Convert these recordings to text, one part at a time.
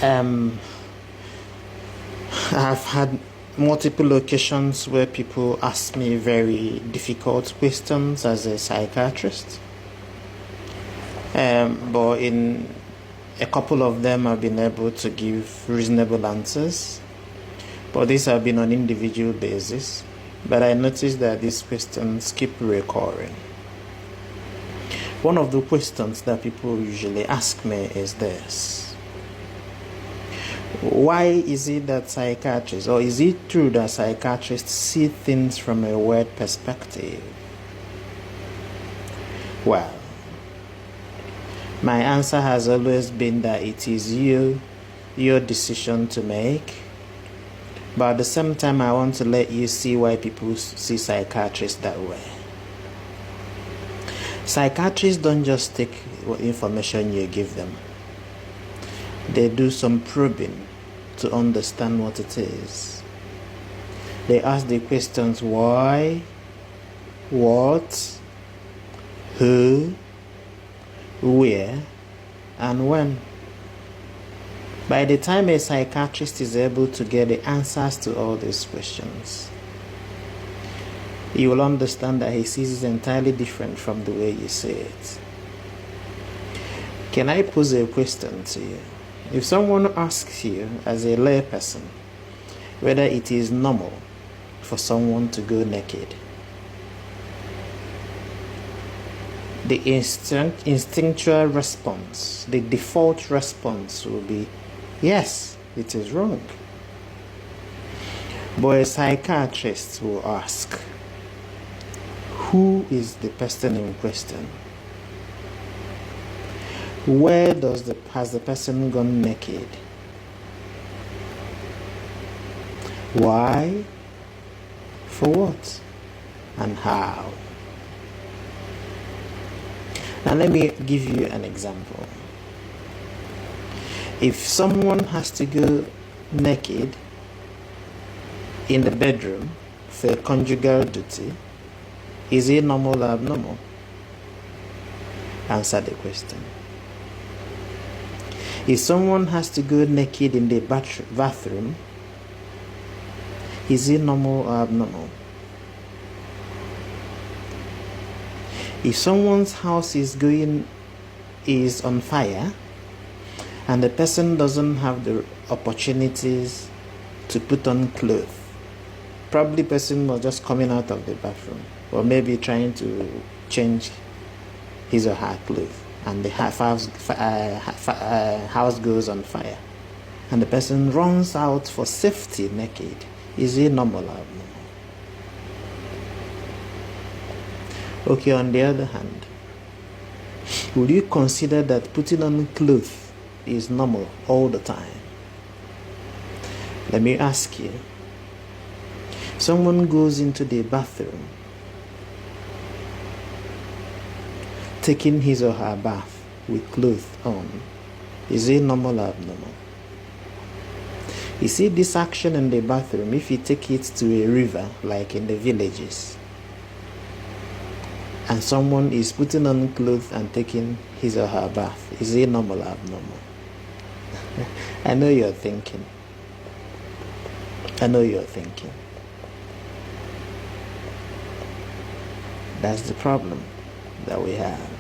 Um, I've had multiple occasions where people ask me very difficult questions as a psychiatrist. But in a couple of them, I've been able to give reasonable answers. But these have been on individual basis. But I noticed that these questions keep recurring. One of the questions that people usually ask me is this: why is it that psychiatrists, or is it true that psychiatrists see things from a weird perspective? Well, my answer has always been that it is your decision to make. But at the same time, I want to let you see why people see psychiatrists that way. Psychiatrists don't just take what information you give them. They do some probing to understand what it is. They ask the questions why, what, who, where, and when. By the time a psychiatrist is able to get the answers to all these questions, you will understand that he sees it entirely different from the way you see it. Can I pose a question to you? If someone asks you as a layperson whether it is normal for someone to go naked, the instinctual response, the default response will be, yes, it is wrong. But a psychiatrist will ask, who is the person in question? Where has the person gone naked? Why? For what? And how? Now let me give you an example. If someone has to go naked in the bedroom for conjugal duty, is it normal or abnormal? Answer the question. If someone has to go naked in the bathroom, is it normal or abnormal? If someone's house is on fire and the person doesn't have the opportunities to put on clothes, probably the person was just coming out of the bathroom or maybe trying to change his or her clothes, and the house goes on fire and the person runs out for safety naked, is it normal or abnormal? Okay, on the other hand, would you consider that putting on clothes is normal all the time? Let me ask you, someone goes into the bathroom taking his or her bath with clothes on, is it normal or abnormal? You see, this action in the bathroom, if you take it to a river like in the villages, and someone is putting on clothes and taking his or her bath, is it normal or abnormal? I know you're thinking. That's the problem that we have.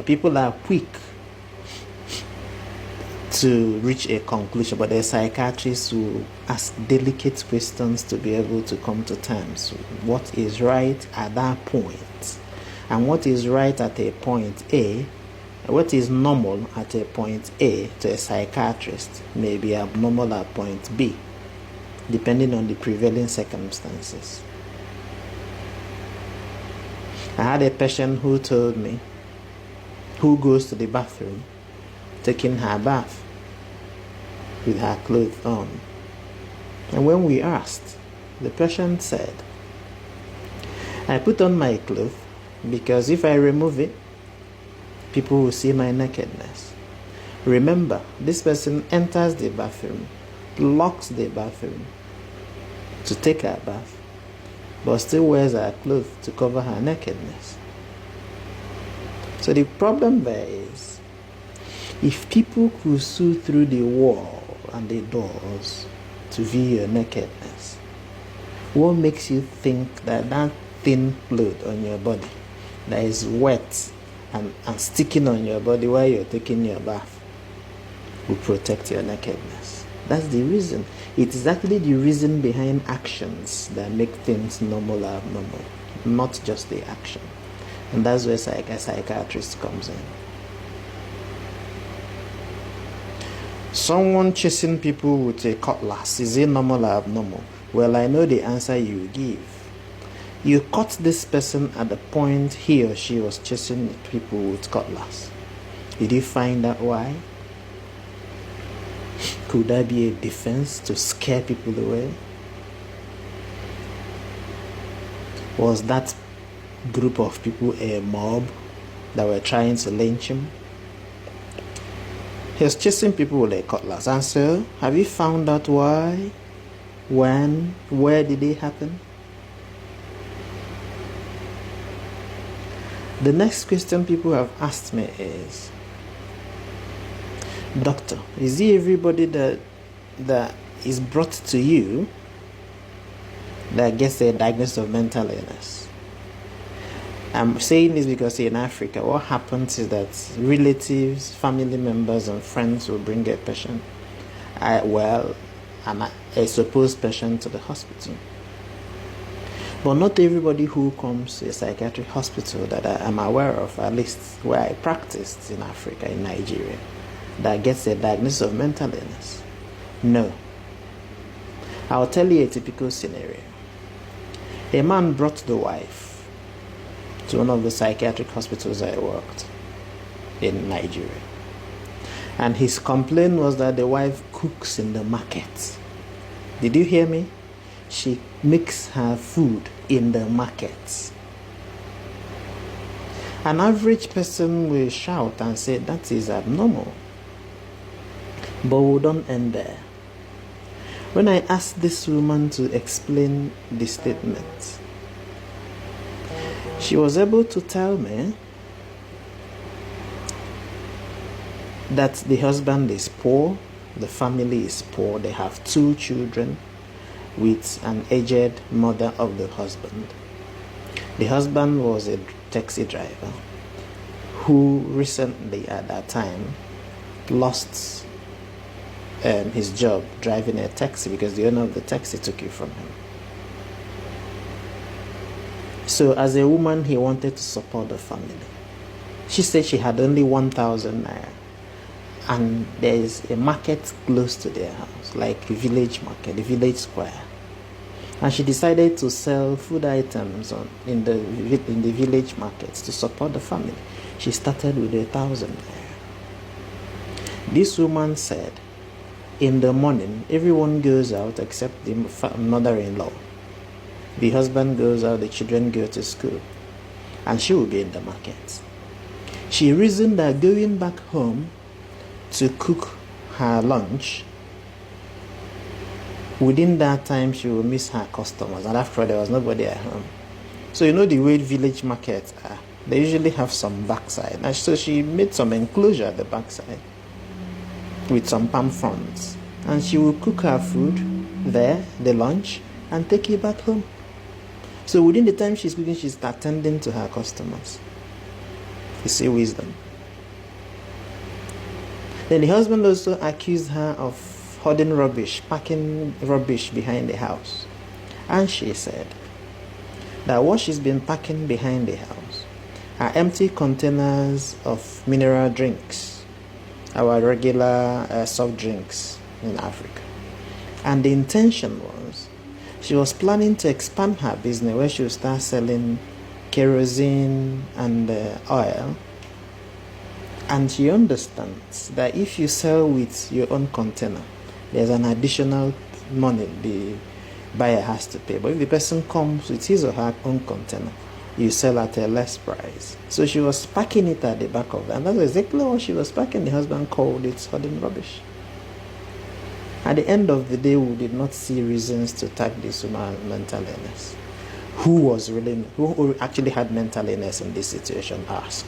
People are quick to reach a conclusion, but the psychiatrists will ask delicate questions to be able to come to terms with what is right at that point, and what is right at a point A, what is normal at a point A to a psychiatrist may be abnormal at point B, depending on the prevailing circumstances. I had a patient who told me, who goes to the bathroom taking her bath with her clothes on. And when we asked, the patient said, I put on my clothes because if I remove it, people will see my nakedness. Remember, this person enters the bathroom, locks the bathroom to take her bath, but still wears her clothes to cover her nakedness. So the problem there is, If people could see through the wall and the doors to view your nakedness, what makes you think that that thin cloth on your body that is wet and sticking on your body while you're taking your bath will protect your nakedness? That's the reason. It is actually the reason behind actions that make things normal or abnormal, not just the action. And that's where a psychiatrist comes in. Someone chasing people with a cutlass, is it normal or abnormal? Well, I know the answer you give. You caught this person at the point he or she was chasing people with cutlass. Did you find out why? Could that be a defense to scare people away? Was that group of people a mob that were trying to lynch him? He was chasing people with a cutlass. And so, have you found out why? When? Where did it happen? The next question people have asked me is, Doctor, is it everybody that is brought to you that gets a diagnosis of mental illness? I'm saying this because in Africa, what happens is that relatives, family members, and friends will bring a patient, a supposed patient to the hospital. But not everybody who comes to a psychiatric hospital that I am aware of, at least where I practiced in Africa, in Nigeria, that gets a diagnosis of mental illness. No. I'll tell you a typical scenario. A man brought the wife to one of the psychiatric hospitals I worked in Nigeria. And his complaint was that the wife cooks in the market. Did you hear me? She makes her food in the market. An average person will shout and say that is abnormal. But we don't end there. When I asked this woman to explain the statement, she was able to tell me that the husband is poor, the family is poor, they have 2 children with an aged mother of the husband. The husband was a taxi driver who recently at that time lost his job driving a taxi because the owner of the taxi took it from him. So as a woman, he wanted to support the family. She said she had only 1,000 naira. And there is a market close to their house, like a village market, a village square. And she decided to sell food items in the village markets to support the family. She started with 1,000 naira. This woman said, in the morning, everyone goes out except the mother-in-law. The husband goes out, the children go to school, and she will be in the market. She reasoned that going back home to cook her lunch, within that time she will miss her customers, and after all, there was nobody at home. So you know the way village markets are, they usually have some backside, and so she made some enclosure at the backside with some palm fronds, and she will cook her food there, the lunch, and take it back home. So within the time she's cooking, she's attending to her customers. You see wisdom. Then the husband also accused her of hoarding rubbish, packing rubbish behind the house. And she said that what she's been packing behind the house are empty containers of mineral drinks, our regular soft drinks in Africa. And the intention was she was planning to expand her business where she would start selling kerosene and oil. And she understands that if you sell with your own container, there's an additional money the buyer has to pay. But if the person comes with his or her own container, you sell at a less price. So she was packing it at the back of that. And that's exactly what she was packing. The husband called it hoarding rubbish. At the end of the day, we did not see reasons to tag this woman mental illness. Who actually had mental illness in this situation? Ask.